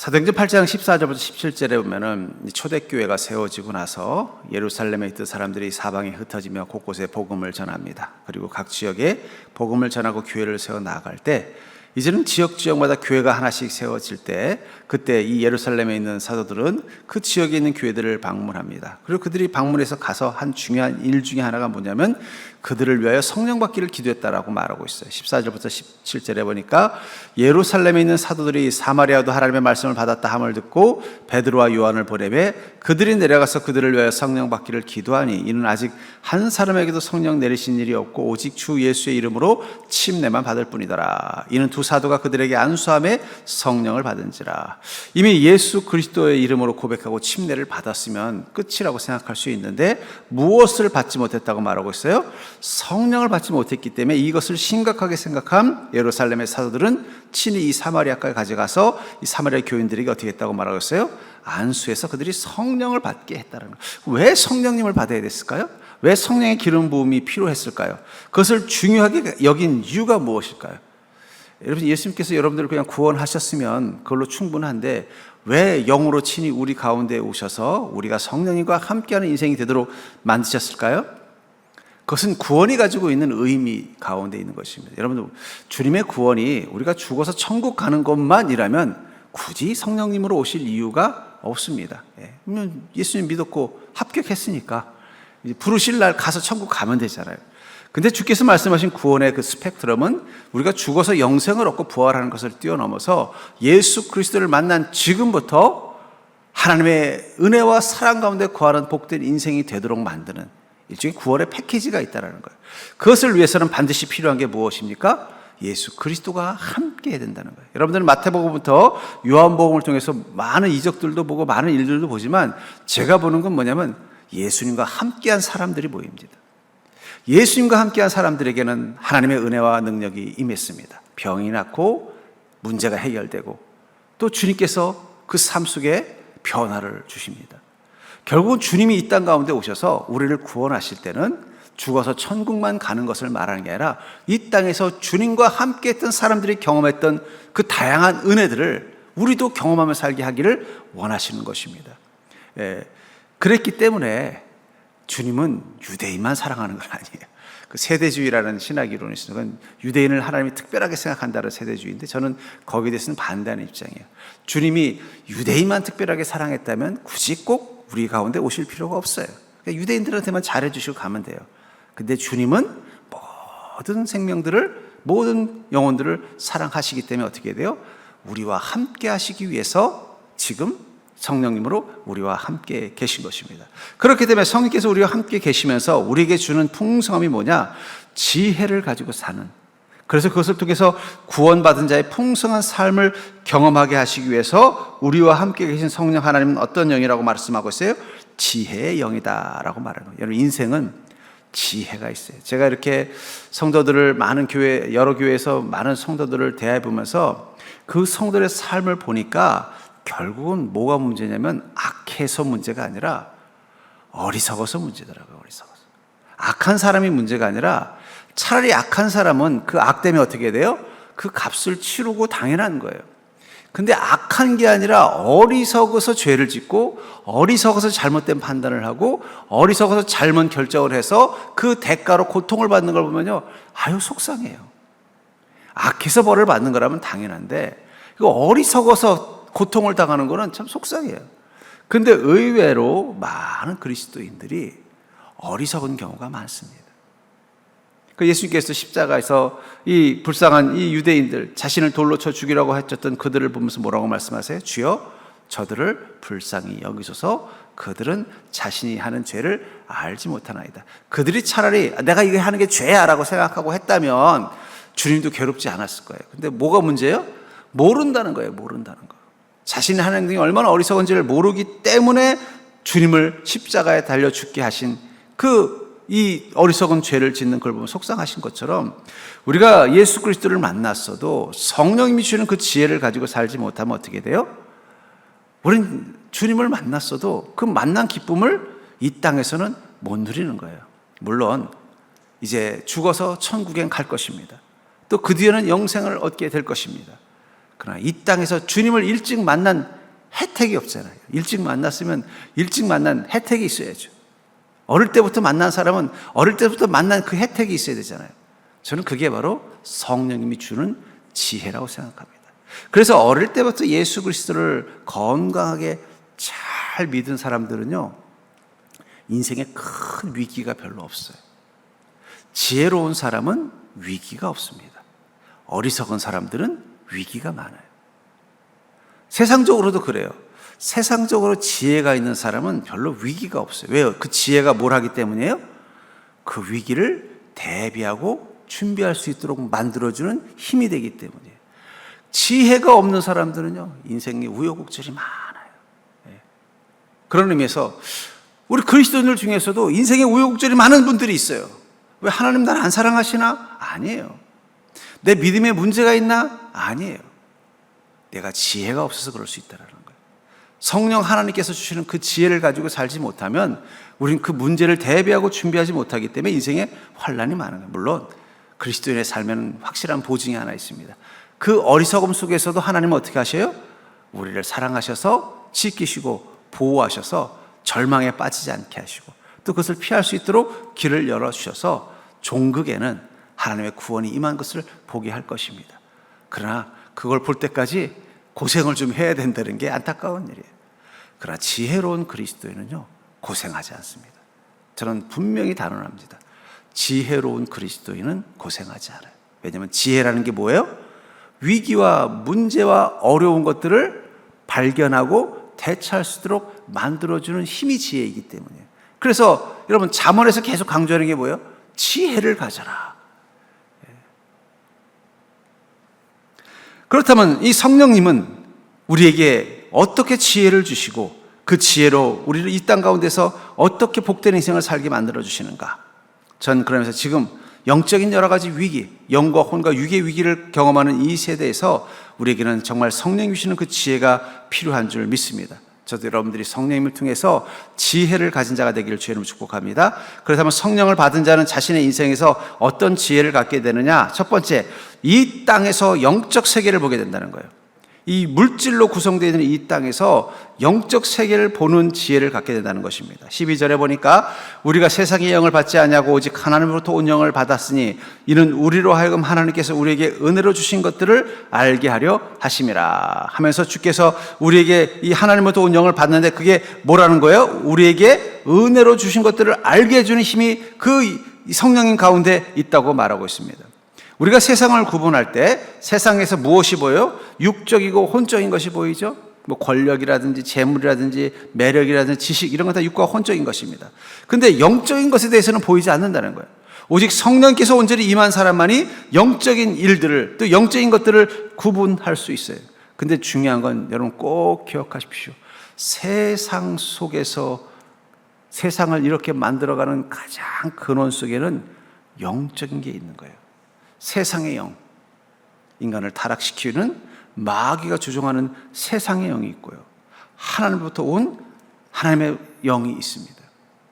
사도행전 8장 14절부터 17절에 보면은 초대교회가 세워지고 나서 예루살렘에 있던 사람들이 사방에 흩어지며 곳곳에 복음을 전합니다. 그리고 각 지역에 복음을 전하고 교회를 세워 나갈 때, 이제는 지역마다 교회가 하나씩 세워질 때, 그때 이 예루살렘에 있는 사도들은 그 지역에 있는 교회들을 방문합니다. 그리고 그들이 방문해서 가서 한 중요한 일 중에 하나가 뭐냐면 그들을 위하여 성령 받기를 기도했다라고 말하고 있어요. 14절부터 17절에 보니까 예루살렘에 있는 사도들이 사마리아도 하나님의 말씀을 받았다 함을 듣고 베드로와 요한을 보내매 그들이 내려가서 그들을 위하여 성령 받기를 기도하니 이는 아직 한 사람에게도 성령 내리신 일이 없고 오직 주 예수의 이름으로 침례만 받을 뿐이더라. 이는 두 사도가 그들에게 안수함에 성령을 받은지라. 이미 예수 그리스도의 이름으로 고백하고 침례를 받았으면 끝이라고 생각할 수 있는데 무엇을 받지 못했다고 말하고 있어요? 성령을 받지 못했기 때문에 이것을 심각하게 생각한 예루살렘의 사도들은 친히 이 사마리아까지 가져가서 이 사마리아 교인들에게 어떻게 했다고 말하고 있어요? 안수해서 그들이 성령을 받게 했다는 거예요. 왜 성령님을 받아야 됐을까요? 왜 성령의 기름 부음이 필요했을까요? 그것을 중요하게 여긴 이유가 무엇일까요? 여러분, 예수님께서 여러분들을 그냥 구원하셨으면 그걸로 충분한데 왜 영으로 친히 우리 가운데 오셔서 우리가 성령님과 함께하는 인생이 되도록 만드셨을까요? 그것은 구원이 가지고 있는 의미 가운데 있는 것입니다. 여러분들, 주님의 구원이 우리가 죽어서 천국 가는 것만이라면 굳이 성령님으로 오실 이유가 없습니다. 예수님 믿었고 합격했으니까 부르실 날 가서 천국 가면 되잖아요. 근데 주께서 말씀하신 구원의 그 스펙트럼은 우리가 죽어서 영생을 얻고 부활하는 것을 뛰어넘어서 예수 그리스도를 만난 지금부터 하나님의 은혜와 사랑 가운데 거하는 복된 인생이 되도록 만드는 일종의 구원의 패키지가 있다는 거예요. 그것을 위해서는 반드시 필요한 게 무엇입니까? 예수 그리스도가 함께 해야 된다는 거예요. 여러분들은 마태복음부터 요한복음을 통해서 많은 이적들도 보고 많은 일들도 보지만 제가 보는 건 뭐냐면 예수님과 함께한 사람들이 보입니다. 예수님과 함께한 사람들에게는 하나님의 은혜와 능력이 임했습니다. 병이 낫고 문제가 해결되고 또 주님께서 그 삶 속에 변화를 주십니다. 결국은 주님이 이 땅 가운데 오셔서 우리를 구원하실 때는 죽어서 천국만 가는 것을 말하는 게 아니라 이 땅에서 주님과 함께 했던 사람들이 경험했던 그 다양한 은혜들을 우리도 경험하며 살게 하기를 원하시는 것입니다. 그랬기 때문에 주님은 유대인만 사랑하는 건 아니에요. 그 세대주의라는 신학 이론이 있어요. 그건 유대인을 하나님이 특별하게 생각한다는 세대주의인데 저는 거기에 대해서는 반대하는 입장이에요. 주님이 유대인만 특별하게 사랑했다면 굳이 꼭 우리 가운데 오실 필요가 없어요. 그러니까 유대인들한테만 잘해주시고 가면 돼요. 근데 주님은 모든 생명들을, 모든 영혼들을 사랑하시기 때문에 어떻게 돼요? 우리와 함께 하시기 위해서 지금 성령님으로 우리와 함께 계신 것입니다. 그렇기 때문에 성령께서 우리와 함께 계시면서 우리에게 주는 풍성함이 뭐냐? 지혜를 가지고 사는, 그래서 그것을 통해서 구원받은 자의 풍성한 삶을 경험하게 하시기 위해서 우리와 함께 계신 성령 하나님은 어떤 영이라고 말씀하고 있어요? 지혜의 영이다 라고 말하는 거예요. 여러분, 인생은 지혜가 있어요. 제가 이렇게 성도들을 많은 교회, 여러 교회에서 많은 성도들을 대해 보면서 그 성도들의 삶을 보니까 결국은 뭐가 문제냐면 악해서 문제가 아니라 어리석어서 문제더라고요. 어리석어서. 악한 사람이 문제가 아니라 차라리 악한 사람은 그 악 때문에 어떻게 돼요? 그 값을 치르고 당연한 거예요. 근데 악한 게 아니라 어리석어서 죄를 짓고 어리석어서 잘못된 판단을 하고 어리석어서 잘못 결정을 해서 그 대가로 고통을 받는 걸 보면요, 아유 속상해요. 악해서 벌을 받는 거라면 당연한데 이거 어리석어서 고통을 당하는 거는 참 속상해요. 근데 의외로 많은 그리스도인들이 어리석은 경우가 많습니다. 그 예수님께서 십자가에서 이 불쌍한 이 유대인들, 자신을 돌로 쳐 죽이라고 했던 그들을 보면서 뭐라고 말씀하세요? 주여 저들을 불쌍히 여기소서, 그들은 자신이 하는 죄를 알지 못하나이다. 그들이 차라리 내가 이거 하는 게 죄야 라고 생각하고 했다면 주님도 괴롭지 않았을 거예요. 근데 뭐가 문제예요? 모른다는 거예요. 모른다는 거. 자신이 하는 행동이 얼마나 어리석은지를 모르기 때문에 주님을 십자가에 달려 죽게 하신 이 어리석은 죄를 짓는 걸 보면 속상하신 것처럼 우리가 예수 그리스도를 만났어도 성령님이 주는 그 지혜를 가지고 살지 못하면 어떻게 돼요? 우린 주님을 만났어도 그 만난 기쁨을 이 땅에서는 못 누리는 거예요. 물론 이제 죽어서 천국에 갈 것입니다. 또 그 뒤에는 영생을 얻게 될 것입니다. 그러나 이 땅에서 주님을 일찍 만난 혜택이 없잖아요. 일찍 만났으면 일찍 만난 혜택이 있어야죠. 어릴 때부터 만난 사람은 어릴 때부터 만난 그 혜택이 있어야 되잖아요. 저는 그게 바로 성령님이 주는 지혜라고 생각합니다. 그래서 어릴 때부터 예수 그리스도를 건강하게 잘 믿은 사람들은요, 인생에 큰 위기가 별로 없어요. 지혜로운 사람은 위기가 없습니다. 어리석은 사람들은 위기가 많아요. 세상적으로도 그래요. 세상적으로 지혜가 있는 사람은 별로 위기가 없어요. 왜요? 그 지혜가 뭘 하기 때문이에요? 그 위기를 대비하고 준비할 수 있도록 만들어주는 힘이 되기 때문이에요. 지혜가 없는 사람들은요, 인생에 우여곡절이 많아요. 그런 의미에서 우리 그리스도인들 중에서도 인생에 우여곡절이 많은 분들이 있어요. 왜 하나님 나를 안 사랑하시나? 아니에요. 내 믿음에 문제가 있나? 아니에요. 내가 지혜가 없어서 그럴 수 있다는 거예요. 성령 하나님께서 주시는 그 지혜를 가지고 살지 못하면 우린 그 문제를 대비하고 준비하지 못하기 때문에 인생에 환난이 많은 거예요. 물론 그리스도인의 삶에는 확실한 보증이 하나 있습니다. 그 어리석음 속에서도 하나님은 어떻게 하셔요? 우리를 사랑하셔서 지키시고 보호하셔서 절망에 빠지지 않게 하시고 또 그것을 피할 수 있도록 길을 열어주셔서 종극에는 하나님의 구원이 임한 것을 보게 할 것입니다. 그러나 그걸 볼 때까지 고생을 좀 해야 된다는 게 안타까운 일이에요. 그러나 지혜로운 그리스도인은요, 고생하지 않습니다. 저는 분명히 단언합니다. 지혜로운 그리스도인은 고생하지 않아요. 왜냐하면 지혜라는 게 뭐예요? 위기와 문제와 어려운 것들을 발견하고 대처할 수 있도록 만들어주는 힘이 지혜이기 때문이에요. 그래서 여러분 잠언에서 계속 강조하는 게 뭐예요? 지혜를 가져라. 그렇다면 이 성령님은 우리에게 어떻게 지혜를 주시고 그 지혜로 우리를 이 땅 가운데서 어떻게 복된 인생을 살게 만들어 주시는가? 전 그러면서 지금 영적인 여러 가지 위기, 영과 혼과 육의 위기를 경험하는 이 세대에서 우리에게는 정말 성령이 주시는 그 지혜가 필요한 줄 믿습니다. 저도 여러분들이 성령님을 통해서 지혜를 가진 자가 되기를 주의 이름으로 축복합니다. 그렇다면 성령을 받은 자는 자신의 인생에서 어떤 지혜를 갖게 되느냐? 첫 번째, 이 땅에서 영적 세계를 보게 된다는 거예요. 이 물질로 구성되어 있는 이 땅에서 영적 세계를 보는 지혜를 갖게 된다는 것입니다. 12절에 보니까 우리가 세상의 영을 받지 아니하고 오직 하나님으로부터 온 영을 받았으니 이는 우리로 하여금 하나님께서 우리에게 은혜로 주신 것들을 알게 하려 하심이라 하면서 주께서 우리에게 이 하나님으로부터 온 영을 받는데 그게 뭐라는 거예요? 우리에게 은혜로 주신 것들을 알게 해주는 힘이 그 성령님 가운데 있다고 말하고 있습니다. 우리가 세상을 구분할 때 세상에서 무엇이 보여요? 육적이고 혼적인 것이 보이죠? 뭐 권력이라든지 재물이라든지 매력이라든지 지식 이런 건 다 육과 혼적인 것입니다. 근데 영적인 것에 대해서는 보이지 않는다는 거예요. 오직 성령께서 온전히 임한 사람만이 영적인 일들을 또 영적인 것들을 구분할 수 있어요. 근데 중요한 건 여러분 꼭 기억하십시오. 세상 속에서 세상을 이렇게 만들어가는 가장 근원 속에는 영적인 게 있는 거예요. 세상의 영, 인간을 타락시키는 마귀가 조종하는 세상의 영이 있고요, 하나님부터 온 하나님의 영이 있습니다.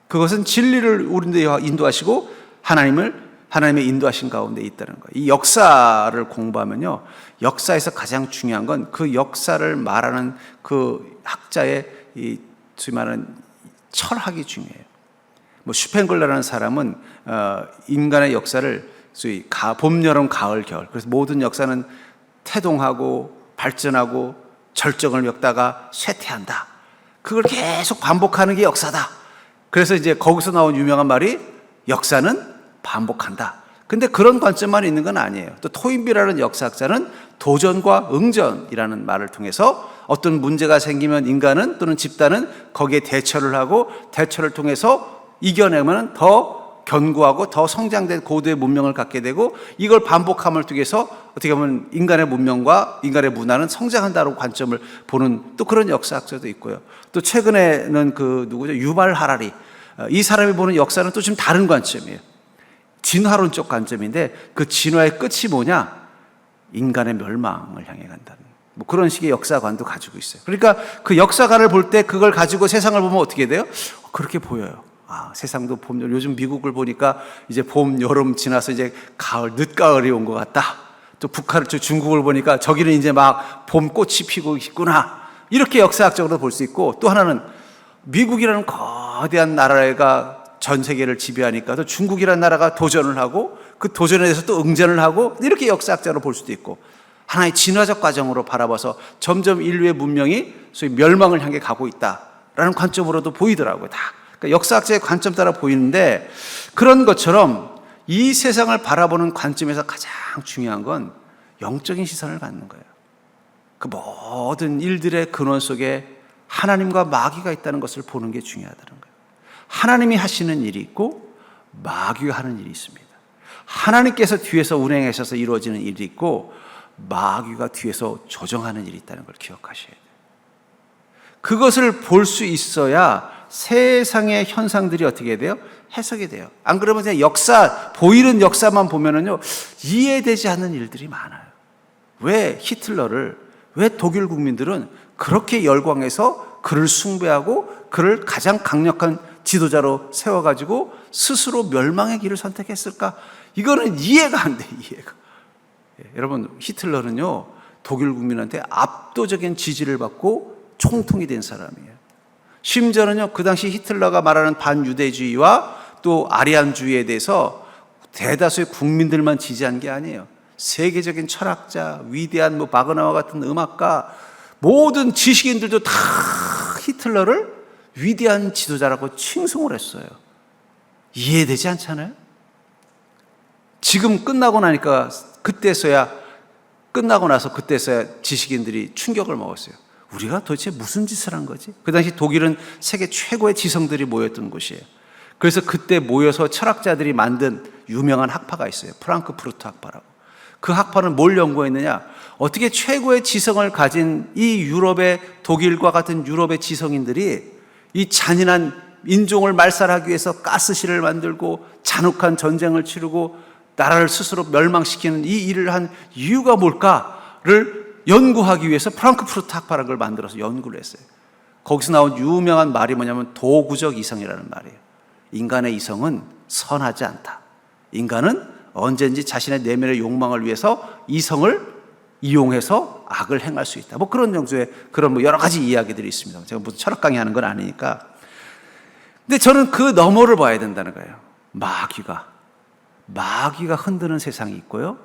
그것은 진리를 우리인데 인도하시고 하나님의 인도하신 가운데 있다는 거예요. 이 역사를 공부하면요, 역사에서 가장 중요한 건 그 역사를 말하는 그 학자의 소위 말하는 철학이 중요해요. 뭐 슈펜글러라는 사람은 인간의 역사를 소위 봄, 여름, 가을, 겨울, 그래서 모든 역사는 태동하고 발전하고 절정을 겪다가 쇠퇴한다. 그걸 계속 반복하는 게 역사다. 그래서 이제 거기서 나온 유명한 말이 역사는 반복한다. 근데 그런 관점만 있는 건 아니에요. 또 토인비라는 역사학자는 도전과 응전이라는 말을 통해서 어떤 문제가 생기면 인간은 또는 집단은 거기에 대처를 하고 대처를 통해서 이겨내면 더 견고하고 더 성장된 고도의 문명을 갖게 되고 이걸 반복함을 통해서 어떻게 보면 인간의 문명과 인간의 문화는 성장한다고 관점을 보는 또 그런 역사학자도 있고요. 또 최근에는 유발 하라리, 이 사람이 보는 역사는 또 좀 다른 관점이에요. 진화론적 관점인데 그 진화의 끝이 뭐냐? 인간의 멸망을 향해 간다는 뭐 그런 식의 역사관도 가지고 있어요. 그러니까 그 역사관을 볼 때 그걸 가지고 세상을 보면 어떻게 돼요? 그렇게 보여요. 세상도 봄, 요즘 미국을 보니까 이제 봄, 여름 지나서 이제 가을, 늦가을이 온 것 같다. 또 중국을 보니까 저기는 이제 막 봄 꽃이 피고 있구나. 이렇게 역사학적으로 볼 수 있고, 또 하나는 미국이라는 거대한 나라가 전 세계를 지배하니까 또 중국이라는 나라가 도전을 하고 그 도전에 대해서 또 응전을 하고, 이렇게 역사학적으로 볼 수도 있고, 하나의 진화적 과정으로 바라봐서 점점 인류의 문명이 소위 멸망을 향해 가고 있다라는 관점으로도 보이더라고요. 다. 그러니까 역사학자의 관점 따라 보이는데, 그런 것처럼 이 세상을 바라보는 관점에서 가장 중요한 건 영적인 시선을 갖는 거예요. 그 모든 일들의 근원 속에 하나님과 마귀가 있다는 것을 보는 게 중요하다는 거예요. 하나님이 하시는 일이 있고 마귀가 하는 일이 있습니다. 하나님께서 뒤에서 운행하셔서 이루어지는 일이 있고 마귀가 뒤에서 조정하는 일이 있다는 걸 기억하셔야 돼요. 그것을 볼 수 있어야 세상의 현상들이 어떻게 돼요? 해석이 돼요. 안 그러면 그냥 보이는 역사만 보면은요, 이해되지 않는 일들이 많아요. 왜 독일 국민들은 그렇게 열광해서 그를 숭배하고 그를 가장 강력한 지도자로 세워가지고 스스로 멸망의 길을 선택했을까? 이거는 이해가 안 돼, 이해가. 여러분, 히틀러는요, 독일 국민한테 압도적인 지지를 받고 총통이 된 사람이에요. 심지어는요, 그 당시 히틀러가 말하는 반유대주의와 또 아리안주의에 대해서 대다수의 국민들만 지지한 게 아니에요. 세계적인 철학자, 위대한 바그나와 같은 음악가, 모든 지식인들도 다 히틀러를 위대한 지도자라고 칭송을 했어요. 이해되지 않잖아요? 지금 끝나고 나서 그때서야 지식인들이 충격을 먹었어요. 우리가 도대체 무슨 짓을 한 거지? 그 당시 독일은 세계 최고의 지성들이 모였던 곳이에요. 그래서 그때 모여서 철학자들이 만든 유명한 학파가 있어요. 프랑크푸르트 학파라고. 그 학파는 뭘 연구했느냐? 어떻게 최고의 지성을 가진 이 유럽의, 독일과 같은 유럽의 지성인들이 이 잔인한 인종을 말살하기 위해서 가스실을 만들고 잔혹한 전쟁을 치르고 나라를 스스로 멸망시키는 이 일을 한 이유가 뭘까를 연구하기 위해서 프랑크푸르트 학파라는 걸 만들어서 연구를 했어요. 거기서 나온 유명한 말이 뭐냐면 도구적 이성이라는 말이에요. 인간의 이성은 선하지 않다. 인간은 언제든지 자신의 내면의 욕망을 위해서 이성을 이용해서 악을 행할 수 있다. 그런 정도의 그런 여러 가지 이야기들이 있습니다. 제가 무슨 철학 강의 하는 건 아니니까. 근데 저는 그 너머를 봐야 된다는 거예요. 마귀가 흔드는 세상이 있고요,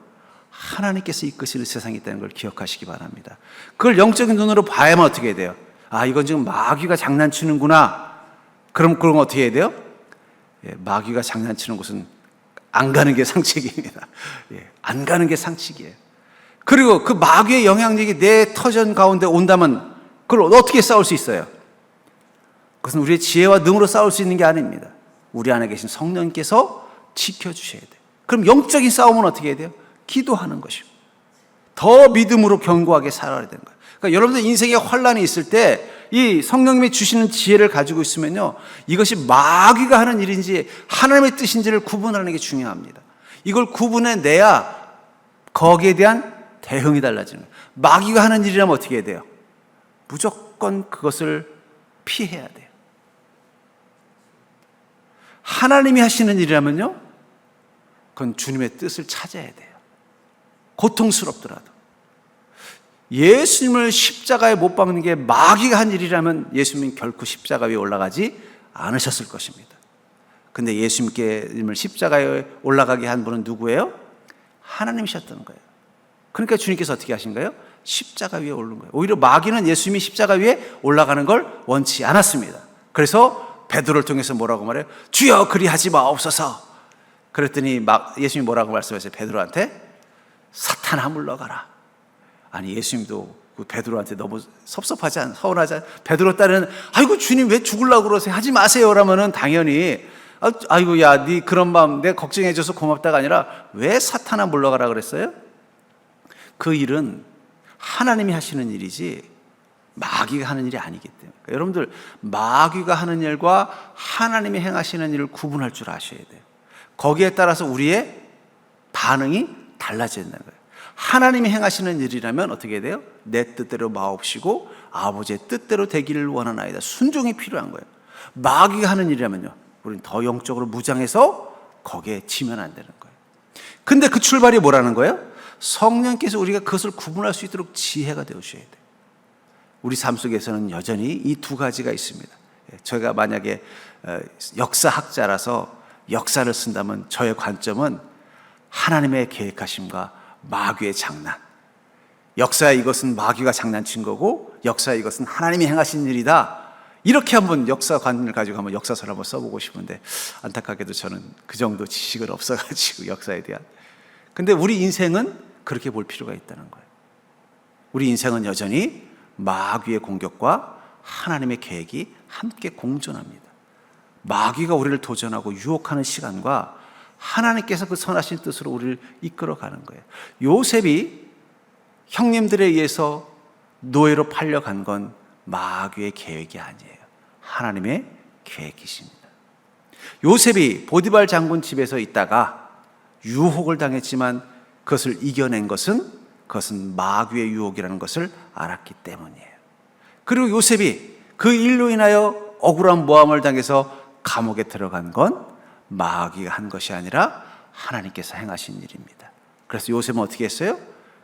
하나님께서 이끄시는 세상이 있다는 걸 기억하시기 바랍니다. 그걸 영적인 눈으로 봐야만 어떻게 돼요? 이건 지금 마귀가 장난치는구나. 그럼 어떻게 해야 돼요? 마귀가 장난치는 곳은 안 가는 게 상책입니다. 안 가는 게 상책이에요. 그리고 그 마귀의 영향력이 내 터전 가운데 온다면 그걸 어떻게 싸울 수 있어요? 그것은 우리의 지혜와 능으로 싸울 수 있는 게 아닙니다. 우리 안에 계신 성령께서 지켜주셔야 돼요. 그럼 영적인 싸움은 어떻게 해야 돼요? 기도하는 것이고 더 믿음으로 견고하게 살아야 되는 거예요. 그러니까 여러분들 인생에 환란이 있을 때 이 성령님이 주시는 지혜를 가지고 있으면요, 이것이 마귀가 하는 일인지 하나님의 뜻인지를 구분하는 게 중요합니다. 이걸 구분해내야 거기에 대한 대응이 달라지는 거예요. 마귀가 하는 일이라면 어떻게 해야 돼요? 무조건 그것을 피해야 돼요. 하나님이 하시는 일이라면요, 그건 주님의 뜻을 찾아야 돼요. 고통스럽더라도. 예수님을 십자가에 못 박는 게 마귀가 한 일이라면 예수님은 결코 십자가 위에 올라가지 않으셨을 것입니다. 근데 예수님을 십자가에 올라가게 한 분은 누구예요? 하나님이셨던 거예요. 그러니까 주님께서 어떻게 하신 거예요? 십자가 위에 오른 거예요. 오히려 마귀는 예수님이 십자가 위에 올라가는 걸 원치 않았습니다. 그래서 베드로를 통해서 뭐라고 말해요? 주여 그리하지 마옵소서. 그랬더니 예수님이 뭐라고 말씀하세요? 베드로한테 사탄아 물러가라. 아니, 예수님도 그 베드로한테 너무 섭섭하지 않아? 서운하지 않아? 베드로 딸은 아이고 주님 왜 죽으려고 그러세요? 하지 마세요. 라면은 당연히 아이고 야, 네 그런 마음 내가 걱정해줘서 고맙다가 아니라 왜 사탄아 물러가라 그랬어요? 그 일은 하나님이 하시는 일이지 마귀가 하는 일이 아니기 때문에. 그러니까 여러분들 마귀가 하는 일과 하나님이 행하시는 일을 구분할 줄 아셔야 돼요. 거기에 따라서 우리의 반응이 달라져야 된다는 거예요. 하나님이 행하시는 일이라면 어떻게 해야 돼요? 내 뜻대로 마옵시고 아버지의 뜻대로 되기를 원하나이다. 순종이 필요한 거예요. 마귀가 하는 일이라면요, 우리는 더 영적으로 무장해서 거기에 지면 안 되는 거예요. 근데 그 출발이 뭐라는 거예요? 성령께서 우리가 그것을 구분할 수 있도록 지혜가 되어주셔야 돼요. 우리 삶 속에서는 여전히 이 두 가지가 있습니다. 저희가 만약에 역사학자라서 역사를 쓴다면 저의 관점은 하나님의 계획하심과 마귀의 장난. 역사에 이것은 마귀가 장난친 거고 역사에 이것은 하나님이 행하신 일이다. 이렇게 한번 역사관을 가지고 한번 역사서를 한번 써보고 싶은데 안타깝게도 저는 그 정도 지식은 없어가지고 역사에 대한. 근데 우리 인생은 그렇게 볼 필요가 있다는 거예요. 우리 인생은 여전히 마귀의 공격과 하나님의 계획이 함께 공존합니다. 마귀가 우리를 도전하고 유혹하는 시간과 하나님께서 그 선하신 뜻으로 우리를 이끌어가는 거예요. 요셉이 형님들에 의해서 노예로 팔려간 건 마귀의 계획이 아니에요. 하나님의 계획이십니다. 요셉이 보디발 장군 집에서 있다가 유혹을 당했지만 그것을 이겨낸 그것은 마귀의 유혹이라는 것을 알았기 때문이에요. 그리고 요셉이 그 일로 인하여 억울한 모함을 당해서 감옥에 들어간 건 마귀가 한 것이 아니라 하나님께서 행하신 일입니다. 그래서 요셉은 어떻게 했어요?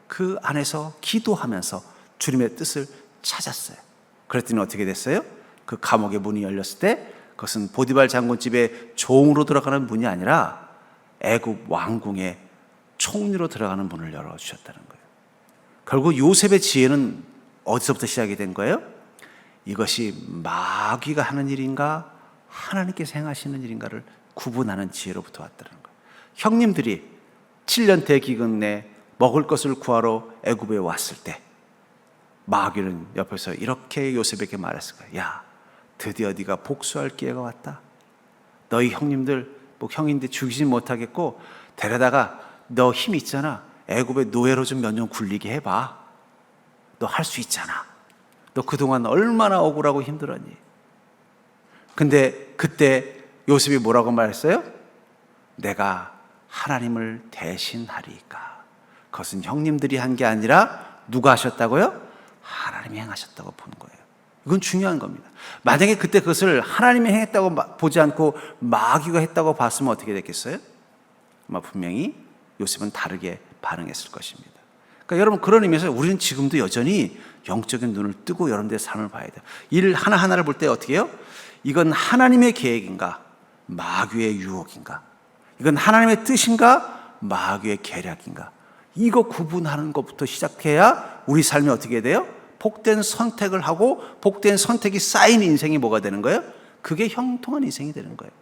그 안에서 기도하면서 주님의 뜻을 찾았어요. 그랬더니 어떻게 됐어요? 그 감옥의 문이 열렸을 때 그것은 보디발 장군 집에 종으로 들어가는 문이 아니라 애굽 왕궁의 총리로 들어가는 문을 열어주셨다는 거예요. 결국 요셉의 지혜는 어디서부터 시작이 된 거예요? 이것이 마귀가 하는 일인가 하나님께서 행하시는 일인가를 구분하는 지혜로부터 왔다는 거예요. 형님들이 7년 대기근 내 먹을 것을 구하러 애굽에 왔을 때 마귀는 옆에서 이렇게 요셉에게 말했을 거예요. 야, 드디어 네가 복수할 기회가 왔다. 너희 형님들 형인데 죽이지 못하겠고 데려다가 너 힘 있잖아. 애굽의 노예로 좀 몇 년 굴리게 해봐. 너 할 수 있잖아. 너 그동안 얼마나 억울하고 힘들었니? 근데 그때 요셉이 뭐라고 말했어요? 내가 하나님을 대신하리까. 그것은 형님들이 한 게 아니라 누가 하셨다고요? 하나님이 행하셨다고 보는 거예요. 이건 중요한 겁니다. 만약에 그때 그것을 하나님이 행했다고 보지 않고 마귀가 했다고 봤으면 어떻게 됐겠어요? 아마 분명히 요셉은 다르게 반응했을 것입니다. 그러니까 여러분 그런 의미에서 우리는 지금도 여전히 영적인 눈을 뜨고 여러분들의 삶을 봐야 돼요. 일 하나하나를 볼 때 어떻게 해요? 이건 하나님의 계획인가? 마귀의 유혹인가? 이건 하나님의 뜻인가? 마귀의 계략인가? 이거 구분하는 것부터 시작해야 우리 삶이 어떻게 돼요? 복된 선택을 하고 복된 선택이 쌓인 인생이 뭐가 되는 거예요? 그게 형통한 인생이 되는 거예요.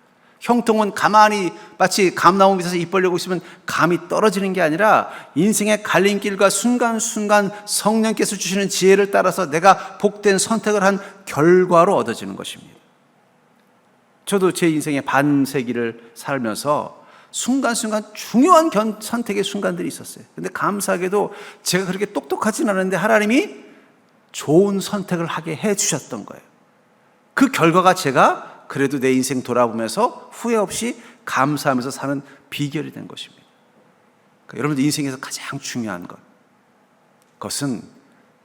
형통은 가만히 마치 감나무 밑에서 입 벌리고 있으면 감이 떨어지는 게 아니라 인생의 갈림길과 순간순간 성령께서 주시는 지혜를 따라서 내가 복된 선택을 한 결과로 얻어지는 것입니다. 저도 제 인생의 반세기를 살면서 순간순간 중요한 선택의 순간들이 있었어요. 근데 감사하게도 제가 그렇게 똑똑하진 않은데 하나님이 좋은 선택을 하게 해 주셨던 거예요. 그 결과가 제가 그래도 내 인생 돌아보면서 후회 없이 감사하면서 사는 비결이 된 것입니다. 그러니까 여러분들 인생에서 가장 중요한 그것은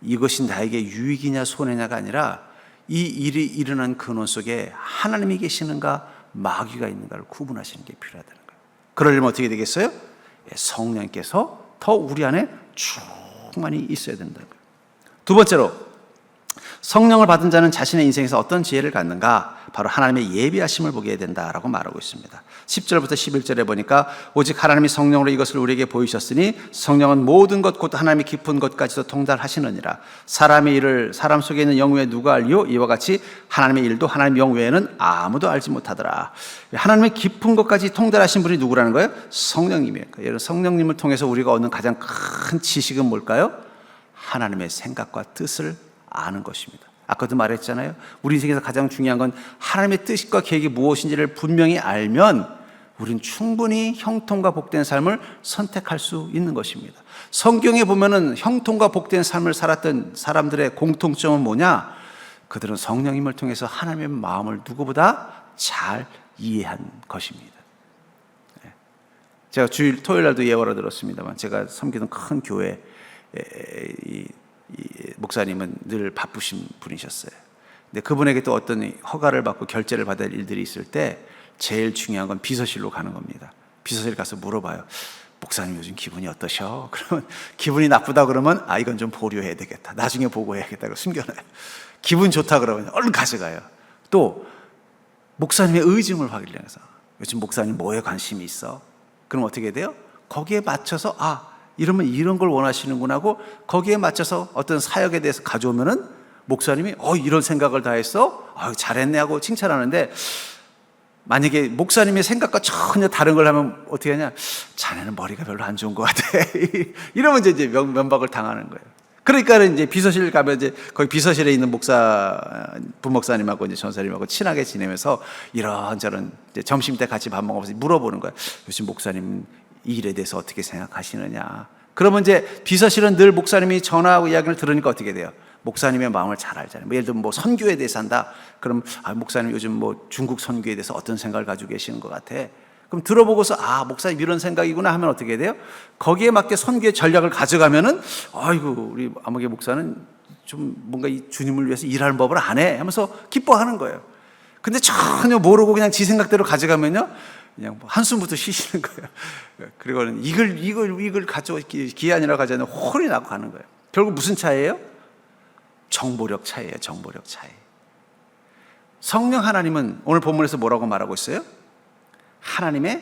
이것이 나에게 유익이냐 손해냐가 아니라 이 일이 일어난 근원 속에 하나님이 계시는가 마귀가 있는가를 구분하시는 게 필요하다는 거예요. 그러려면 어떻게 되겠어요? 성령께서 더 우리 안에 충만히 있어야 된다는 거예요. 두 번째로 성령을 받은 자는 자신의 인생에서 어떤 지혜를 갖는가? 바로 하나님의 예비하심을 보게 된다라고 말하고 있습니다. 10절부터 11절에 보니까 오직 하나님이 성령으로 이것을 우리에게 보이셨으니 성령은 모든 것 곧 하나님의 깊은 것까지도 통달하시느니라. 사람의 일을 사람 속에 있는 영 외에 누가 알리요? 이와 같이 하나님의 일도 하나님 영 외에는 아무도 알지 못하더라. 하나님의 깊은 것까지 통달하신 분이 누구라는 거예요? 성령님이에요. 여러분 성령님을 통해서 우리가 얻는 가장 큰 지식은 뭘까요? 하나님의 생각과 뜻을 아는 것입니다. 아까도 말했잖아요. 우리 인생에서 가장 중요한 건 하나님의 뜻과 계획이 무엇인지를 분명히 알면 우리는 충분히 형통과 복된 삶을 선택할 수 있는 것입니다. 성경에 보면은 형통과 복된 삶을 살았던 사람들의 공통점은 뭐냐? 그들은 성령님을 통해서 하나님의 마음을 누구보다 잘 이해한 것입니다. 제가 주일 토요일 날도 예화를 들었습니다만 제가 섬기는 큰 교회 이 목사님은 늘 바쁘신 분이셨어요. 근데 그분에게 또 어떤 허가를 받고 결제를 받을 일들이 있을 때 제일 중요한 건 비서실로 가는 겁니다. 비서실 가서 물어봐요. 목사님 요즘 기분이 어떠셔? 그러면 기분이 나쁘다 그러면 이건 좀 보류해야 되겠다. 나중에 보고해야겠다. 고 숨겨놔요. 기분 좋다 그러면 얼른 가져가요. 또 목사님의 의중을 확인해서 요즘 목사님 뭐에 관심이 있어? 그럼 어떻게 돼요? 거기에 맞춰서 이러면 이런 걸 원하시는구나 하고 거기에 맞춰서 어떤 사역에 대해서 가져오면은 목사님이 이런 생각을 다 했어? 잘했네 하고 칭찬하는데, 만약에 목사님의 생각과 전혀 다른 걸 하면 어떻게 하냐? 자네는 머리가 별로 안 좋은 것 같아. 이러면 이제 면박을 당하는 거예요. 그러니까 이제 비서실 가면 이제 거기 비서실에 있는 부목사님하고 이제 전사님하고 친하게 지내면서 이런저런 이제 점심 때 같이 밥 먹으면서 물어보는 거예요. 요즘 목사님 이 일에 대해서 어떻게 생각하시느냐? 그러면 이제 비서실은 늘 목사님이 전화하고 이야기를 들으니까 어떻게 돼요? 목사님의 마음을 잘 알잖아요. 예를 들면 선교에 대해서 한다. 그럼 목사님 요즘 중국 선교에 대해서 어떤 생각을 가지고 계시는 것 같아. 그럼 들어보고서 목사님 이런 생각이구나 하면 어떻게 돼요? 거기에 맞게 선교의 전략을 가져가면은 우리 아무개 목사는 좀 뭔가 이 주님을 위해서 일하는 법을 안 해 하면서 기뻐하는 거예요. 근데 전혀 모르고 그냥 지 생각대로 가져가면요, 그냥 한숨부터 쉬시는 거예요. 그리고는 이걸 가져 기한이라고 가져가면 홀이 나고 가는 거예요. 결국 무슨 차이예요? 정보력 차이예요. 정보력 차이. 성령 하나님은 오늘 본문에서 뭐라고 말하고 있어요? 하나님의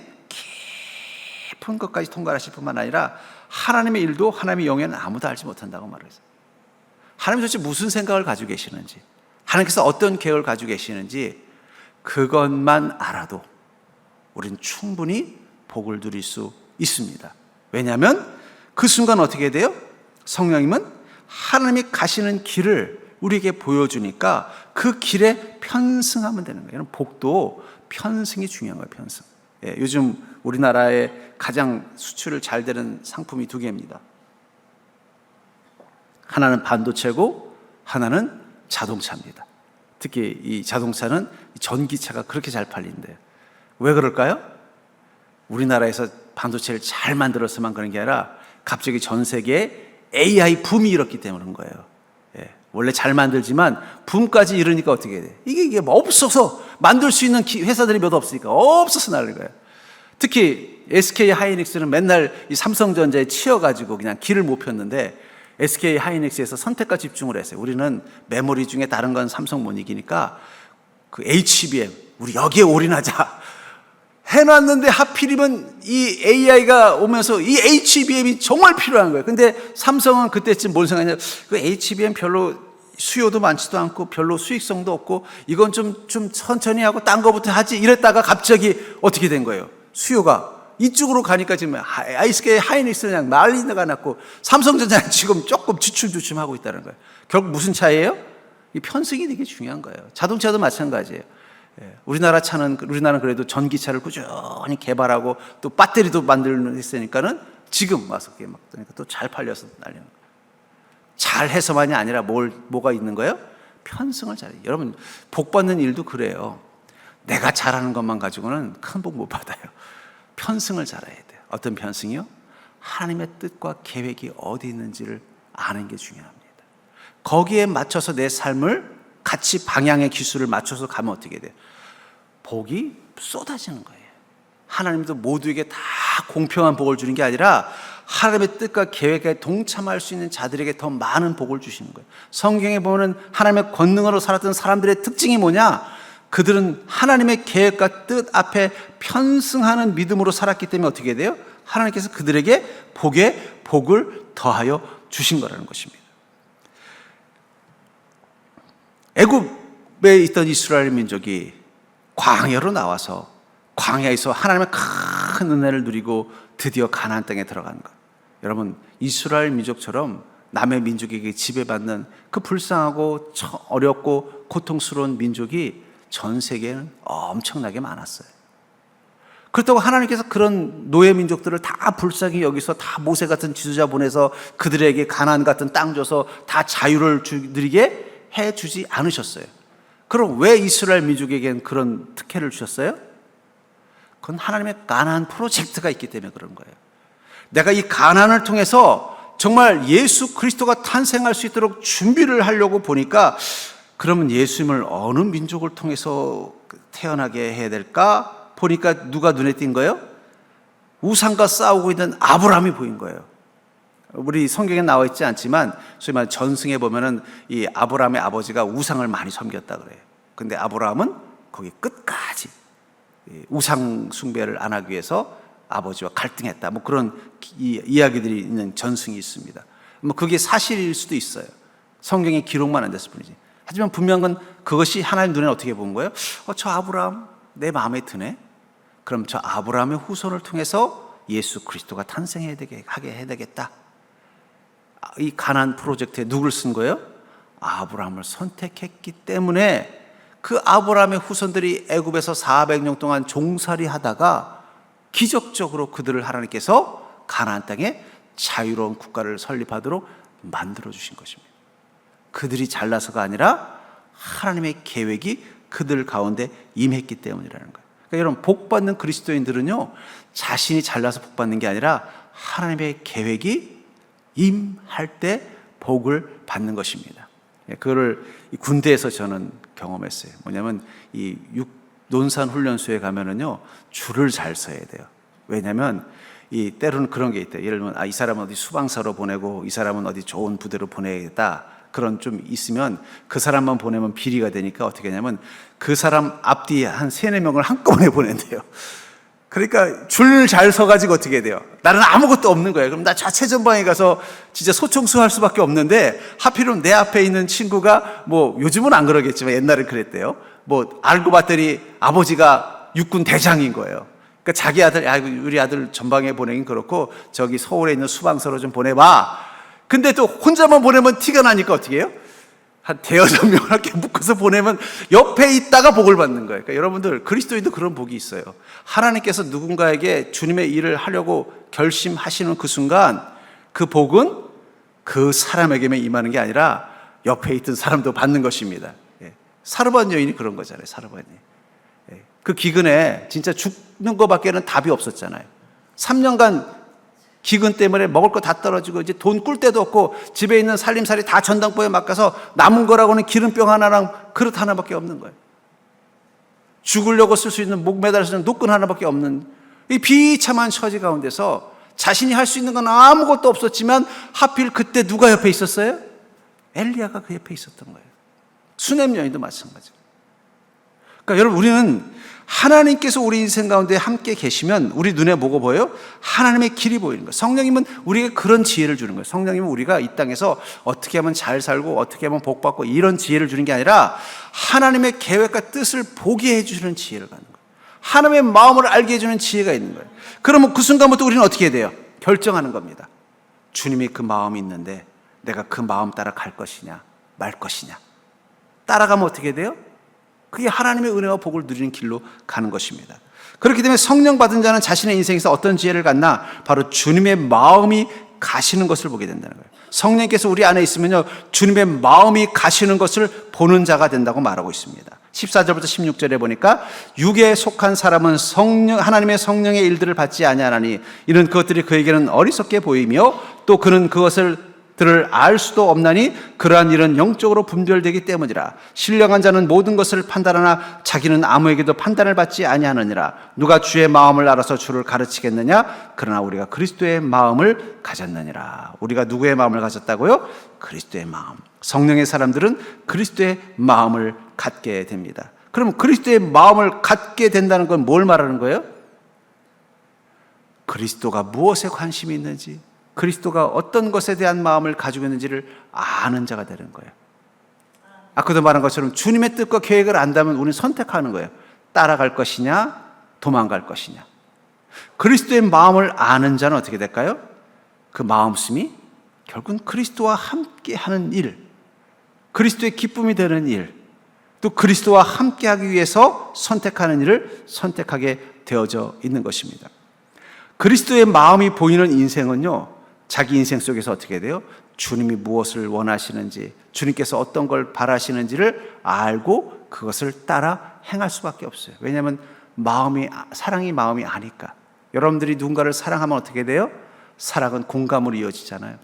깊은 것까지 통과하실 뿐만 아니라 하나님의 일도 하나님의 영에는 아무도 알지 못한다고 말을 했어요. 하나님 도대체 무슨 생각을 가지고 계시는지, 하나님께서 어떤 계획을 가지고 계시는지 그것만 알아도 우리는 충분히 복을 누릴 수 있습니다. 왜냐하면 그 순간 어떻게 돼요? 성령님은 하나님이 가시는 길을 우리에게 보여주니까 그 길에 편승하면 되는 거예요. 복도 편승이 중요한 거예요. 편승. 요즘 우리나라에 가장 수출을 잘 되는 상품이 두 개입니다. 하나는 반도체고 하나는 자동차입니다. 특히 이 자동차는 전기차가 그렇게 잘 팔린대요. 왜 그럴까요? 우리나라에서 반도체를 잘 만들어서만 그런 게 아니라 갑자기 전 세계에 AI 붐이 일었기 때문에 그런 거예요. 원래 잘 만들지만 붐까지 이르니까 어떻게 돼? 이게 없어서 만들 수 있는 회사들이 몇 없으니까 없어서 나는 거예요. 특히 SK 하이닉스는 맨날 이 삼성전자에 치여가지고 그냥 길을 못 폈는데 SK 하이닉스에서 선택과 집중을 했어요. 우리는 메모리 중에 다른 건 삼성 못 이기니까 그 HBM 우리 여기에 올인하자 해놨는데 하필이면 이 AI가 오면서 이 HBM이 정말 필요한 거예요. 근데 삼성은 그때쯤 뭔 생각이냐, 그 HBM 별로 수요도 많지도 않고 별로 수익성도 없고 이건 좀 천천히 하고 딴 거부터 하지 이랬다가 갑자기 어떻게 된 거예요? 수요가 이쪽으로 가니까 지금 SK 하이닉스는 그냥 난리가 났고 삼성전자는 지금 조금 주춤주춤 하고 있다는 거예요. 결국 무슨 차이예요? 이 편승이 되게 중요한 거예요. 자동차도 마찬가지예요. 우리나라는 그래도 전기차를 꾸준히 개발하고 또 배터리도 만들는 했으니까는 지금 와서 또 잘 팔려서 난리는 거예요. 잘 해서만이 아니라 뭐가 있는 거예요? 편승을 잘해요. 여러분, 복 받는 일도 그래요. 내가 잘하는 것만 가지고는 큰 복 못 받아요. 편승을 잘해야 돼요. 어떤 편승이요? 하나님의 뜻과 계획이 어디 있는지를 아는 게 중요합니다. 거기에 맞춰서 내 삶을 같이 방향의 기술을 맞춰서 가면 어떻게 돼요? 복이 쏟아지는 거예요. 하나님도 모두에게 다 공평한 복을 주는 게 아니라 하나님의 뜻과 계획에 동참할 수 있는 자들에게 더 많은 복을 주시는 거예요. 성경에 보면 하나님의 권능으로 살았던 사람들의 특징이 뭐냐? 그들은 하나님의 계획과 뜻 앞에 편승하는 믿음으로 살았기 때문에 어떻게 돼요? 하나님께서 그들에게 복을 더하여 주신 거라는 것입니다. 애굽에 있던 이스라엘 민족이 광야로 나와서 광야에서 하나님의 큰 은혜를 누리고 드디어 가나안 땅에 들어가는 것. 여러분, 이스라엘 민족처럼 남의 민족에게 지배받는 그 불쌍하고 어렵고 고통스러운 민족이 전 세계에는 엄청나게 많았어요. 그렇다고 하나님께서 그런 노예 민족들을 다 불쌍히 여기서 다 모세 같은 지도자 보내서 그들에게 가나안 같은 땅 줘서 다 자유를 누리게 해주지 않으셨어요. 그럼 왜 이스라엘 민족에겐 그런 특혜를 주셨어요? 그건 하나님의 가나안 프로젝트가 있기 때문에 그런 거예요. 내가 이 가나안을 통해서 정말 예수 그리스도가 탄생할 수 있도록 준비를 하려고 보니까, 그러면 예수님을 어느 민족을 통해서 태어나게 해야 될까 보니까 누가 눈에 띈 거예요? 우상과 싸우고 있는 아브라함이 보인 거예요. 우리 성경에 나와 있지 않지만 소위 말해 전승에 보면은 이 아브라함의 아버지가 우상을 많이 섬겼다 그래요. 근데 아브라함은 거기 끝까지 우상 숭배를 안 하기 위해서 아버지와 갈등했다. 뭐 그런 이야기들이 있는 전승이 있습니다. 뭐 그게 사실일 수도 있어요. 성경에 기록만 안 됐을 뿐이지. 하지만 분명한 건 그것이 하나님 눈에 어떻게 본 거예요? 저 아브라함 내 마음에 드네. 그럼 저 아브라함의 후손을 통해서 예수 그리스도가 탄생해야 하게 해야 되겠다. 이 가나안 프로젝트에 누굴 쓴 거예요? 아브라함을 선택했기 때문에 그 아브라함의 후손들이 애굽에서 400년 동안 종살이 하다가 기적적으로 그들을 하나님께서 가나안 땅에 자유로운 국가를 설립하도록 만들어 주신 것입니다. 그들이 잘나서가 아니라 하나님의 계획이 그들 가운데 임했기 때문이라는 거예요. 그러니까 여러분, 복 받는 그리스도인들은요, 자신이 잘나서 복 받는 게 아니라 하나님의 계획이 임할 때 복을 받는 것입니다. 그거를 군대에서 저는 경험했어요. 뭐냐면 이 논산 훈련소에 가면은요, 줄을 잘 서야 돼요. 왜냐하면 이 때로는 그런 게 있대요. 예를 들면 이 사람은 어디 수방사로 보내고 이 사람은 어디 좋은 부대로 보내야겠다. 그런 좀 있으면 그 사람만 보내면 비리가 되니까 어떻게 하냐면 그 사람 앞뒤에 한 3-4명을 한꺼번에 보낸대요. 그러니까 줄 잘 서가지고 어떻게 돼요? 나는 아무것도 없는 거예요. 그럼 나 좌체전방에 가서 진짜 소총수 할 수밖에 없는데 하필이면 내 앞에 있는 친구가 뭐 요즘은 안 그러겠지만 옛날엔 그랬대요. 뭐 알고 봤더니 아버지가 육군 대장인 거예요. 그러니까 자기 아들, 우리 아들 전방에 보내긴 그렇고 저기 서울에 있는 수방서로 좀 보내봐. 근데 또 혼자만 보내면 티가 나니까 어떻게 해요? 한 대여섯 명을 이렇게 묶어서 보내면 옆에 있다가 복을 받는 거예요. 그러니까 여러분들, 그리스도인도 그런 복이 있어요. 하나님께서 누군가에게 주님의 일을 하려고 결심하시는 그 순간 그 복은 그 사람에게만 임하는 게 아니라 옆에 있던 사람도 받는 것입니다. 사르밧 여인이 그런 거잖아요. 사르밧 여인. 그 기근에 진짜 죽는 것밖에는 답이 없었잖아요. 3년간 기근 때문에 먹을 거 다 떨어지고 이제 돈 꿀 데도 없고 집에 있는 살림살이 다 전당포에 맡겨서 남은 거라고는 기름병 하나랑 그릇 하나밖에 없는 거예요. 죽으려고 쓸 수 있는 목 매달 수 있는 노끈 하나밖에 없는 이 비참한 처지 가운데서 자신이 할 수 있는 건 아무것도 없었지만 하필 그때 누가 옆에 있었어요? 엘리야가 그 옆에 있었던 거예요. 수넴 여인도 마찬가지예요. 그러니까 여러분, 우리는 하나님께서 우리 인생 가운데 함께 계시면 우리 눈에 뭐가 보여요? 하나님의 길이 보이는 거예요. 성령님은 우리에게 그런 지혜를 주는 거예요. 성령님은 우리가 이 땅에서 어떻게 하면 잘 살고 어떻게 하면 복 받고 이런 지혜를 주는 게 아니라 하나님의 계획과 뜻을 보게 해주시는 지혜를 갖는 거예요. 하나님의 마음을 알게 해주는 지혜가 있는 거예요. 그러면 그 순간부터 우리는 어떻게 해야 돼요? 결정하는 겁니다. 주님이 그 마음이 있는데 내가 그 마음 따라 갈 것이냐 말 것이냐. 따라가면 어떻게 돼요? 그게 하나님의 은혜와 복을 누리는 길로 가는 것입니다. 그렇기 때문에 성령 받은 자는 자신의 인생에서 어떤 지혜를 갖나? 바로 주님의 마음이 가시는 것을 보게 된다는 거예요. 성령께서 우리 안에 있으면요, 주님의 마음이 가시는 것을 보는 자가 된다고 말하고 있습니다. 14절부터 16절에 보니까 육에 속한 사람은 하나님의 성령의 일들을 받지 아니하나니 이는 그것들이 그에게는 어리석게 보이며 또 그는 그것들을 알 수도 없나니 그러한 일은 영적으로 분별되기 때문이라. 신령한 자는 모든 것을 판단하나 자기는 아무에게도 판단을 받지 아니하느니라. 누가 주의 마음을 알아서 주를 가르치겠느냐? 그러나 우리가 그리스도의 마음을 가졌느니라. 우리가 누구의 마음을 가졌다고요? 그리스도의 마음. 성령의 사람들은 그리스도의 마음을 갖게 됩니다. 그럼 그리스도의 마음을 갖게 된다는 건 뭘 말하는 거예요? 그리스도가 무엇에 관심이 있는지, 그리스도가 어떤 것에 대한 마음을 가지고 있는지를 아는 자가 되는 거예요. 아까도 말한 것처럼 주님의 뜻과 계획을 안다면 우리는 선택하는 거예요. 따라갈 것이냐, 도망갈 것이냐. 그리스도의 마음을 아는 자는 어떻게 될까요? 그 마음씀이 결국은 그리스도와 함께 하는 일, 그리스도의 기쁨이 되는 일, 또 그리스도와 함께 하기 위해서 선택하는 일을 선택하게 되어져 있는 것입니다. 그리스도의 마음이 보이는 인생은요, 자기 인생 속에서 어떻게 돼요? 주님이 무엇을 원하시는지, 주님께서 어떤 걸 바라시는지를 알고 그것을 따라 행할 수밖에 없어요. 왜냐하면 사랑이 마음이 아니까. 여러분들이 누군가를 사랑하면 어떻게 돼요? 사랑은 공감으로 이어지잖아요.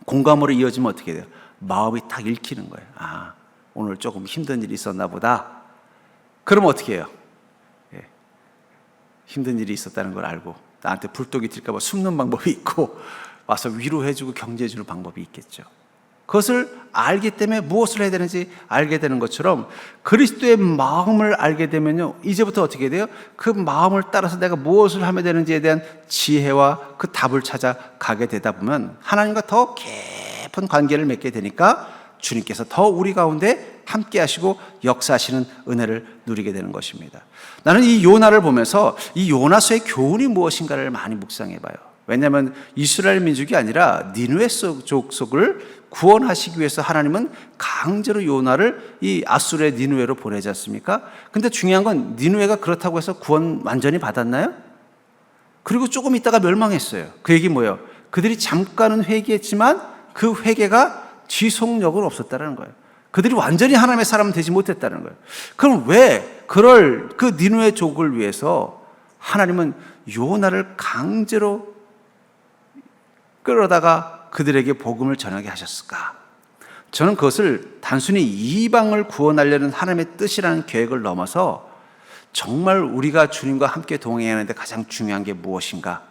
공감으로 이어지면 어떻게 돼요? 마음이 딱 읽히는 거예요. 아, 오늘 조금 힘든 일이 있었나 보다. 그러면 어떻게 해요? 힘든 일이 있었다는 걸 알고 나한테 불독이 튈까 봐 숨는 방법이 있고 와서 위로해주고 격려해주는 방법이 있겠죠. 그것을 알기 때문에 무엇을 해야 되는지 알게 되는 것처럼 그리스도의 마음을 알게 되면요, 이제부터 어떻게 돼요? 그 마음을 따라서 내가 무엇을 하면 되는지에 대한 지혜와 그 답을 찾아 가게 되다 보면 하나님과 더 깊은 관계를 맺게 되니까 주님께서 더 우리 가운데 함께 하시고 역사하시는 은혜를 누리게 되는 것입니다. 나는 이 요나를 보면서 이 요나서의 교훈이 무엇인가를 많이 묵상해 봐요. 왜냐하면 이스라엘 민족이 아니라 니느웨 족속을 구원하시기 위해서 하나님은 강제로 요나를 이 아수르의 니느웨로 보내지 않습니까? 근데 중요한 건 니느웨가 그렇다고 해서 구원 완전히 받았나요? 그리고 조금 있다가 멸망했어요. 그 얘기 뭐예요? 그들이 잠깐은 회개했지만 그 회개가 지속력은 없었다는 거예요. 그들이 완전히 하나님의 사람은 되지 못했다는 거예요. 그럼 왜 그럴 그 니느웨 족을 위해서 하나님은 요나를 강제로 끌어다가 그들에게 복음을 전하게 하셨을까? 저는 그것을 단순히 이방을 구원하려는 하나님의 뜻이라는 계획을 넘어서 정말 우리가 주님과 함께 동행하는데 가장 중요한 게 무엇인가?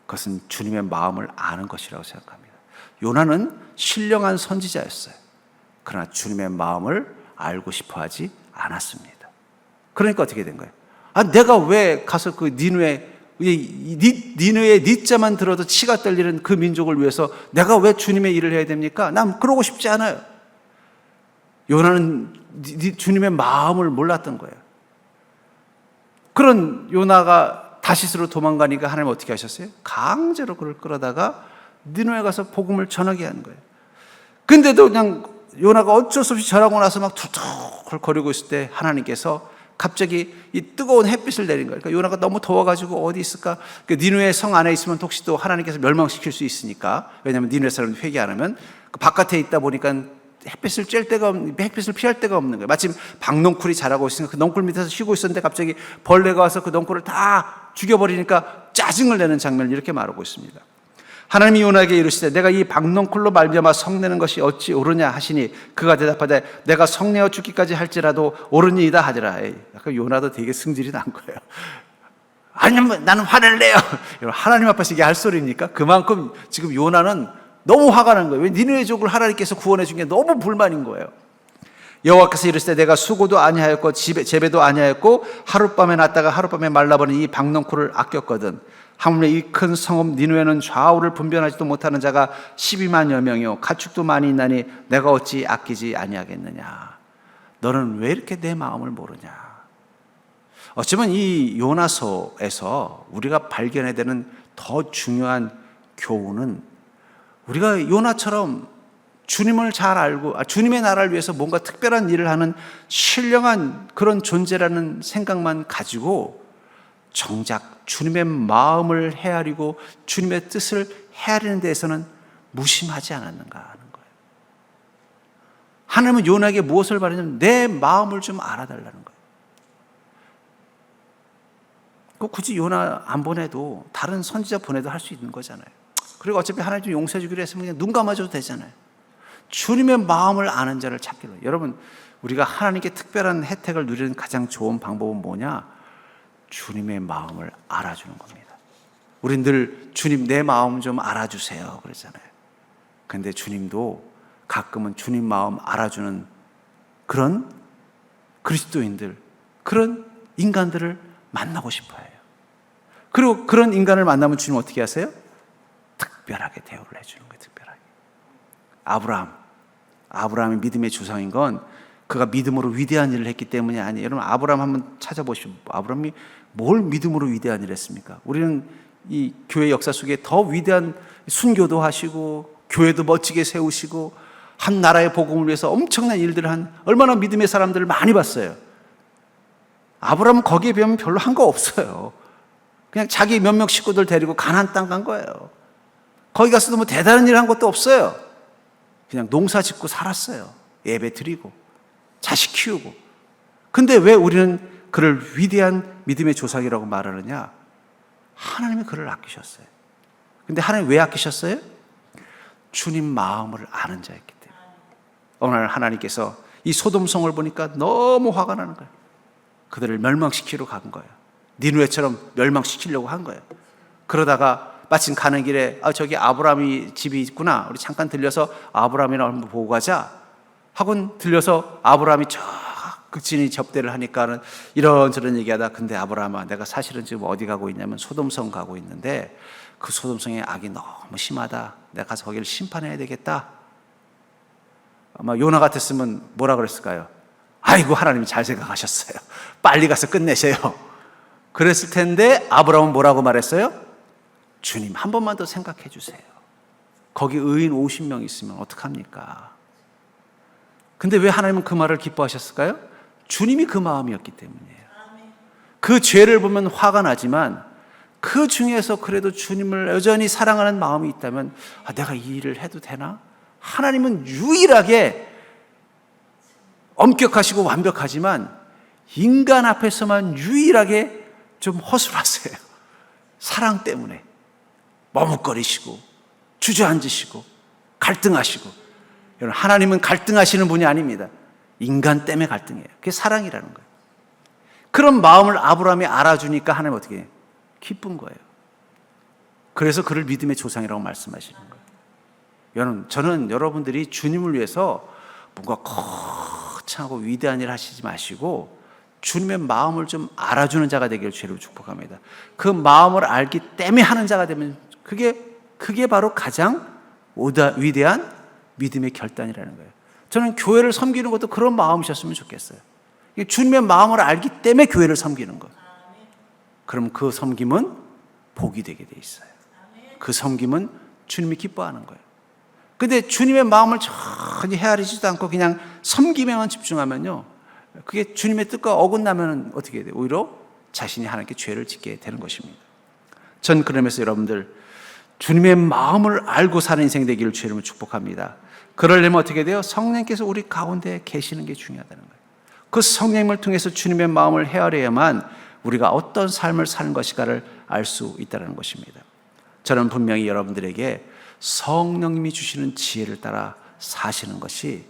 그것은 주님의 마음을 아는 것이라고 생각합니다. 요나는 신령한 선지자였어요. 그러나 주님의 마음을 알고 싶어 하지 않았습니다. 그러니까 어떻게 된 거예요? 내가 왜 가서 그 니느웨의 니자만 들어도 치가 떨리는 그 민족을 위해서 내가 왜 주님의 일을 해야 됩니까? 난 그러고 싶지 않아요. 요나는 주님의 마음을 몰랐던 거예요. 그런 요나가 다시스로 도망가니까 하나님 어떻게 하셨어요? 강제로 그를 끌어다가 니느웨 가서 복음을 전하게 한 거예요. 근데도 그냥 요나가 어쩔 수 없이 전하고 나서 막 툭툭거리고 있을 때 하나님께서 갑자기 이 뜨거운 햇빛을 내린 거예요. 그러니까 요나가 너무 더워가지고 어디 있을까? 그 니느웨 성 안에 있으면 혹시 또 하나님께서 멸망시킬 수 있으니까. 왜냐하면 니느웨 사람이 회개 안 하면 그 바깥에 있다 보니까 햇빛을 피할 데가 없는 거예요. 마침 박넝쿨이 자라고 있으니까 그 넝쿨 밑에서 쉬고 있었는데 갑자기 벌레가 와서 그 넝쿨을 다 죽여버리니까 짜증을 내는 장면을 이렇게 말하고 있습니다. 하나님이 요나에게 이르시되 내가 이 박넝쿨로 말미암아 성내는 것이 어찌 옳으냐 하시니 그가 대답하되 내가 성내어 죽기까지 할지라도 옳으니이다 하더라. 약간 요나도 되게 승질이 난 거예요. 아니면 나는 화를 내요. 하나님 앞에서 이게 할 소리입니까? 그만큼 지금 요나는 너무 화가 난 거예요. 왜 니느웨 족을 하나님께서 구원해 준 게 너무 불만인 거예요. 여호와께서 이르시되 내가 수고도 아니하였고 재배도 아니하였고 하룻밤에 났다가 하룻밤에 말라버린 이 박넝쿨을 아꼈거든. 하물며 이 큰 성읍 니느웨는 좌우를 분별하지도 못하는 자가 12만여 명이요 가축도 많이 있나니 내가 어찌 아끼지 아니하겠느냐. 너는 왜 이렇게 내 마음을 모르냐. 어쩌면 이 요나서에서 우리가 발견해야 되는 더 중요한 교훈은 우리가 요나처럼 주님을 잘 알고 주님의 나라를 위해서 뭔가 특별한 일을 하는 신령한 그런 존재라는 생각만 가지고 정작 주님의 마음을 헤아리고 주님의 뜻을 헤아리는 데에서는 무심하지 않았는가 하는 거예요. 하나님은 요나에게 무엇을 바라냐면 내 마음을 좀 알아달라는 거예요. 굳이 요나 안 보내도 다른 선지자 보내도 할 수 있는 거잖아요. 그리고 어차피 하나님 좀 용서해 주기로 했으면 그냥 눈 감아줘도 되잖아요. 주님의 마음을 아는 자를 찾기로. 여러분, 우리가 하나님께 특별한 혜택을 누리는 가장 좋은 방법은 뭐냐? 주님의 마음을 알아주는 겁니다. 우린 늘 주님 내 마음 좀 알아주세요 그러잖아요. 근데 주님도 가끔은 주님 마음 알아주는 그런 그리스도인들, 그런 인간들을 만나고 싶어 해요. 그리고 그런 인간을 만나면 주님 어떻게 하세요? 특별하게 대우를 해주는 거예요. 특별하게. 아브라함이 믿음의 조상인 건 그가 믿음으로 위대한 일을 했기 때문이 아니에요. 여러분 아브라함 한번 찾아보십시오. 아브라함이 뭘 믿음으로 위대한 일을 했습니까? 우리는 이 교회 역사 속에 더 위대한 순교도 하시고 교회도 멋지게 세우시고 한 나라의 복음을 위해서 엄청난 일들을 한 얼마나 믿음의 사람들을 많이 봤어요. 아브라함은 거기에 비하면 별로 한 거 없어요. 그냥 자기 몇몇 식구들 데리고 가나안 땅 간 거예요. 거기 가서도 뭐 대단한 일 한 것도 없어요. 그냥 농사 짓고 살았어요. 예배 드리고 자식 키우고. 근데 왜 우리는 그를 위대한 믿음의 조상이라고 말하느냐? 하나님이 그를 아끼셨어요. 근데 하나님 왜 아끼셨어요? 주님 마음을 아는 자였기 때문에. 어느 날 하나님께서 이 소돔성을 보니까 너무 화가 나는 거예요. 그들을 멸망시키러 간 거예요. 니누에처럼 멸망시키려고 한 거예요. 그러다가 마침 가는 길에 저기 아브라함이 집이 있구나, 우리 잠깐 들려서 아브라함이나 한번 보고 가자 하곤 들려서 아브라함이 저 극진히 접대를 하니까는 이런저런 얘기하다, 근데 아브라함아, 내가 사실은 지금 어디 가고 있냐면 소돔성 가고 있는데 그 소돔성의 악이 너무 심하다, 내가 가서 거기를 심판해야 되겠다. 아마 요나 같았으면 뭐라 그랬을까요? 아이고, 하나님이 잘 생각하셨어요, 빨리 가서 끝내세요, 그랬을 텐데 아브라함은 뭐라고 말했어요? 주님, 한 번만 더 생각해 주세요. 거기 의인 50명 있으면 어떡합니까? 근데 왜 하나님은 그 말을 기뻐하셨을까요? 주님이 그 마음이었기 때문이에요. 그 죄를 보면 화가 나지만 그 중에서 그래도 주님을 여전히 사랑하는 마음이 있다면, 내가 이 일을 해도 되나? 하나님은 유일하게 엄격하시고 완벽하지만 인간 앞에서만 유일하게 좀 허술하세요. 사랑 때문에 머뭇거리시고 주저앉으시고 갈등하시고. 여러분, 하나님은 갈등하시는 분이 아닙니다. 인간 때문에 갈등해요. 그게 사랑이라는 거예요. 그런 마음을 아브라함이 알아주니까 하나님 어떻게 해요? 기쁜 거예요. 그래서 그를 믿음의 조상이라고 말씀하시는 거예요. 여러분, 저는 여러분들이 주님을 위해서 뭔가 거창하고 위대한 일을 하시지 마시고 주님의 마음을 좀 알아주는 자가 되기를 주로 축복합니다. 그 마음을 알기 때문에 하는 자가 되면 그게 바로 가장 위대한 믿음의 결단이라는 거예요. 저는 교회를 섬기는 것도 그런 마음이셨으면 좋겠어요. 주님의 마음을 알기 때문에 교회를 섬기는 거예요. 그럼 그 섬김은 복이 되게 돼 있어요. 그 섬김은 주님이 기뻐하는 거예요. 근데 주님의 마음을 전혀 헤아리지도 않고 그냥 섬김에만 집중하면요, 그게 주님의 뜻과 어긋나면 어떻게 돼요? 오히려 자신이 하나님께 죄를 짓게 되는 것입니다. 전 그러면서 여러분들 주님의 마음을 알고 사는 인생 되기를 주의 이름으로 축복합니다. 그러려면 어떻게 돼요? 성령께서 우리 가운데 계시는 게 중요하다는 거예요. 그 성령을 통해서 주님의 마음을 헤아려야만 우리가 어떤 삶을 사는 것인가를 알 수 있다는 것입니다. 저는 분명히 여러분들에게 성령님이 주시는 지혜를 따라 사시는 것이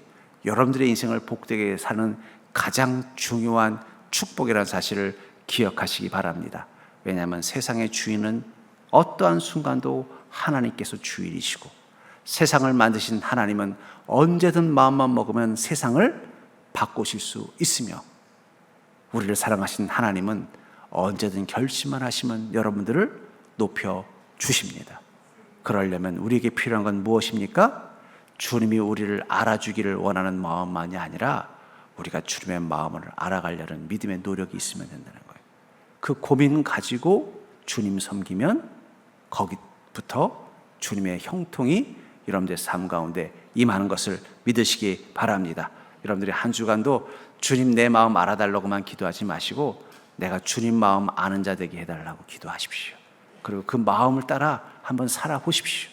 여러분들의 인생을 복되게 사는 가장 중요한 축복이라는 사실을 기억하시기 바랍니다. 왜냐하면 세상의 주인은 어떠한 순간도 하나님께서 주인이시고 세상을 만드신 하나님은 언제든 마음만 먹으면 세상을 바꾸실 수 있으며 우리를 사랑하신 하나님은 언제든 결심만 하시면 여러분들을 높여 주십니다. 그러려면 우리에게 필요한 건 무엇입니까? 주님이 우리를 알아주기를 원하는 마음만이 아니라 우리가 주님의 마음을 알아가려는 믿음의 노력이 있으면 된다는 거예요. 그 고민 가지고 주님 섬기면 거기부터 주님의 형통이 여러분들의 삶 가운데 임하는 것을 믿으시기 바랍니다. 여러분들이 한 주간도 주님 내 마음 알아달라고만 기도하지 마시고 내가 주님 마음 아는 자 되게 해달라고 기도하십시오. 그리고 그 마음을 따라 한번 살아보십시오.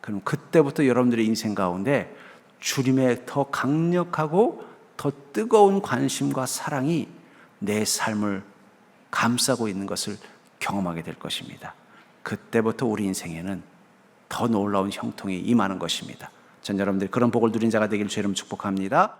그럼 그때부터 여러분들의 인생 가운데 주님의 더 강력하고 더 뜨거운 관심과 사랑이 내 삶을 감싸고 있는 것을 경험하게 될 것입니다. 그때부터 우리 인생에는 더 놀라운 형통이 임하는 것입니다. 전 여러분들이 그런 복을 누린 자가 되기를 주의 이름으로 축복합니다.